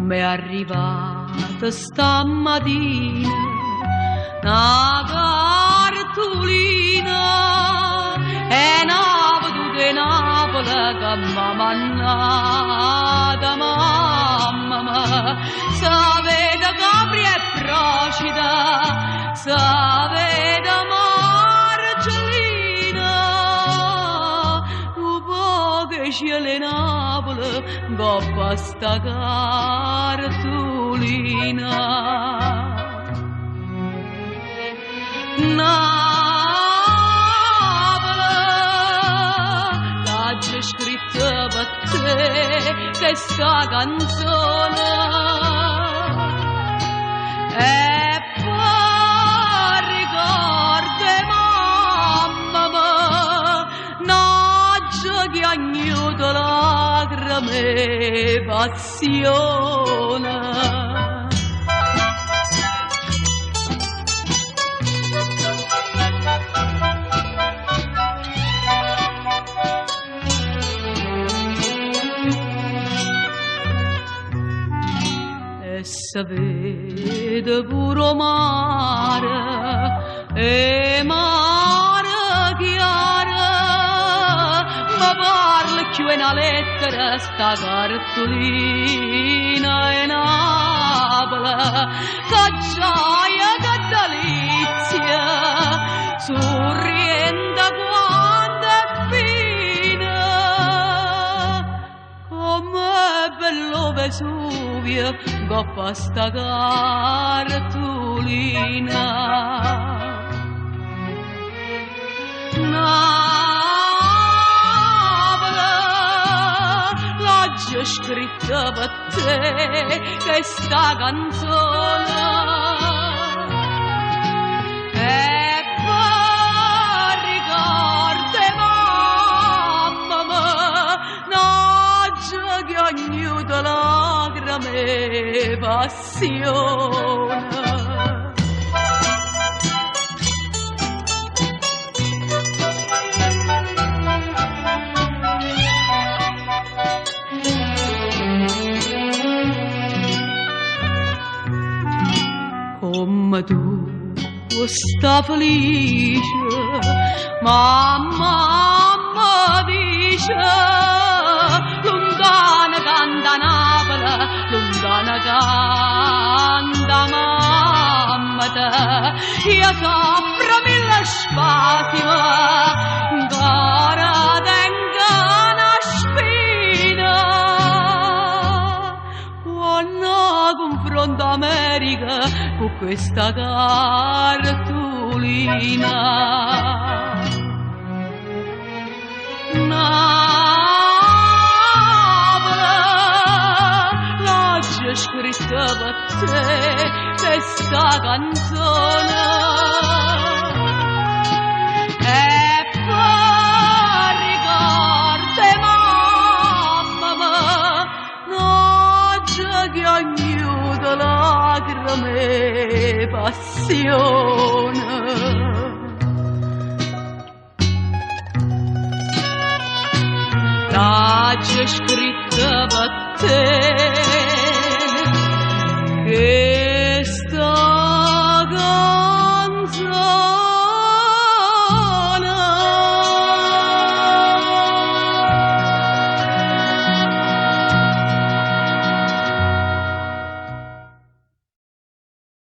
m'è arrivata stamattina una cartolina e una veduta in Napoli che m'ha mannata mamma mia. Sapete Capri e Procida, sapete Marcellina, un po' che c'è le Napoli coppa sta cartolina. Napoli, l'ho scritta per te questa canzone e poi ricordi mamma mia, naggia che agnuto lacrime e passione. Sapete pure mare e mare chiara, ma parla più una lettera sta cartolina e Napoli, che gioia, che delizia, sorrienda quando è fine, come bello Vesuvio coppa sta cartolina. Napoli, l'ho già scritta per te questa canzone e poi ricordi mamma mia, naggia che ognuno lacrime e passione. Come tu sta felice, mamma dice, lontana canta Napoli, lontana canta mamma te, io soffro mille spati, ancora tengo una spina, quando confronto America con questa cartolina. Scritta per te questa canzone e poi ricordi mamma mia, naggia che ognuno lacrime e passione. L'ho scritta per te